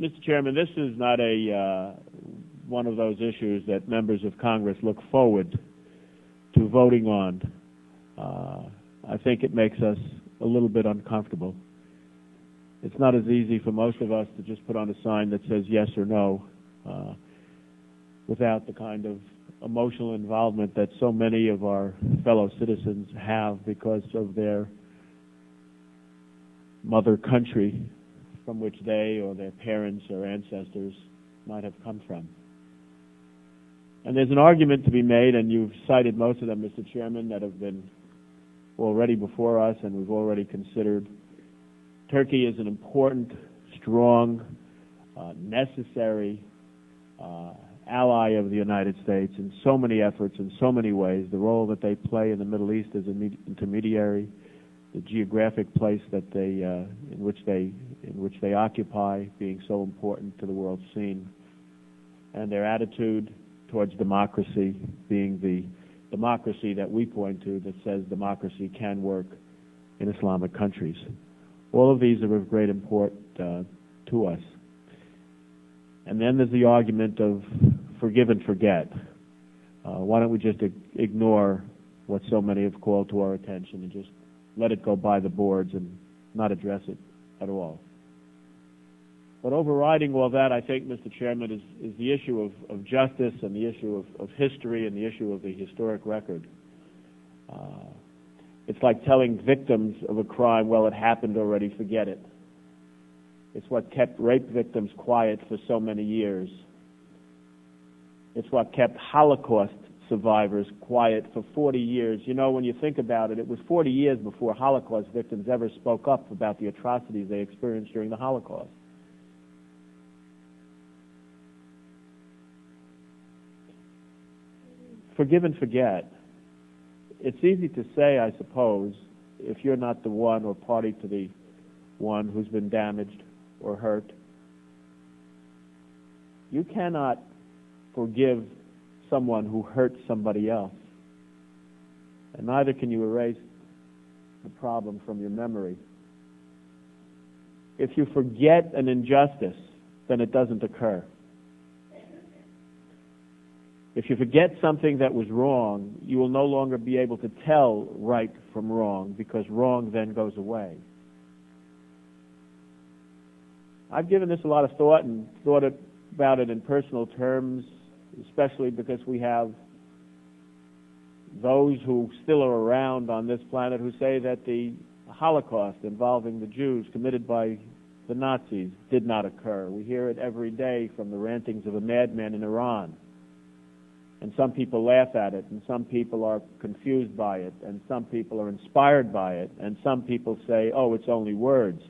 Mr. Chairman, this is not one of those issues that members of Congress look forward to voting on. I think it makes us a little bit uncomfortable. It's not as easy for most of us to just put on a sign that says yes or no without the kind of emotional involvement that so many of our fellow citizens have because of their mother country from which they or their parents or ancestors might have come from. And there's an argument to be made, and you've cited most of them, Mr. Chairman, that have been already before us and we've already considered. Turkey is an important, strong, necessary ally of the United States in so many efforts, in so many ways. The role that they play in the Middle East as an intermediary, the geographic place that in which they occupy being so important to the world scene, and their attitude towards democracy being the democracy that we point to that says democracy can work in Islamic countries. All of these are of great import to us. And then there's the argument of forgive and forget. Why don't we just ignore what so many have called to our attention and just let it go by the boards and not address it at all? But overriding all that, I think, Mr. Chairman, is the issue of justice and the issue of history and the issue of the historic record. It's like telling victims of a crime, well, it happened already, forget it. It's what kept rape victims quiet for so many years. It's what kept Holocaust survivors quiet for 40 years. You know, when you think about it, it was 40 years before Holocaust victims ever spoke up about the atrocities they experienced during the Holocaust. Forgive and forget. It's easy to say, I suppose, if you're not the one or party to the one who's been damaged or hurt. You cannot forgive someone who hurt somebody else, and neither can you erase the problem from your memory. If you forget an injustice, then it doesn't occur. If you forget something that was wrong, you will no longer be able to tell right from wrong, because wrong then goes away. I've given this a lot of thought and thought about it in personal terms, especially because we have those who still are around on this planet who say that the Holocaust involving the Jews committed by the Nazis did not occur. We hear it every day from the rantings of a madman in Iran. And some people laugh at it, and some people are confused by it, and some people are inspired by it, and some people say, oh, it's only words.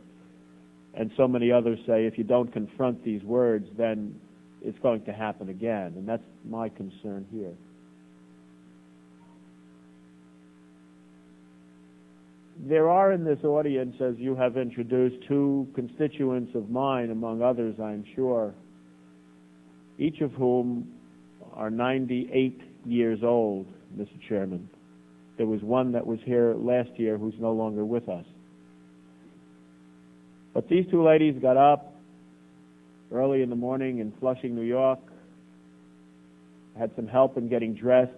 And so many others say, if you don't confront these words, then it's going to happen again. And that's my concern here. There are in this audience, as you have introduced, two constituents of mine, among others, I'm sure, each of whom are 98 years old, Mr. Chairman. There was one that was here last year who's no longer with us. But these two ladies got up early in the morning in Flushing, New York, had some help in getting dressed,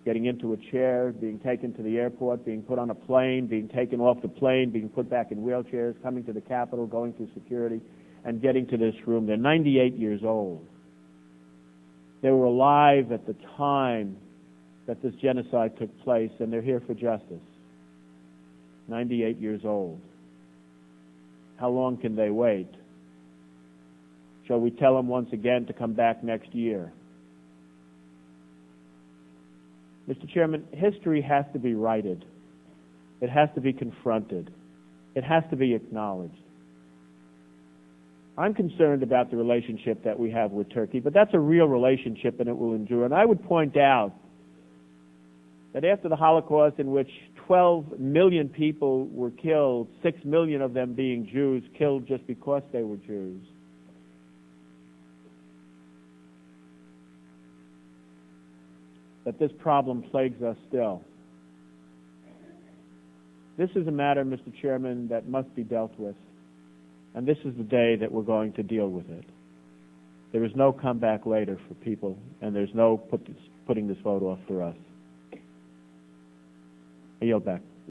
getting into a chair, being taken to the airport, being put on a plane, being taken off the plane, being put back in wheelchairs, coming to the Capitol, going through security, and getting to this room. They're 98 years old. They were alive at the time that this genocide took place, and they're here for justice. 98 years old. How long can they wait? Shall we tell them once again to come back next year? Mr. Chairman, history has to be righted. It has to be confronted. It has to be acknowledged. I'm concerned about the relationship that we have with Turkey, but that's a real relationship and it will endure. And I would point out that after the Holocaust, in which 12 million people were killed, 6 million of them being Jews, killed just because they were Jews, that this problem plagues us still. This is a matter, Mr. Chairman, that must be dealt with. And this is the day that we're going to deal with it. There is no comeback later for people, and there's no putting this vote off for us. I yield back.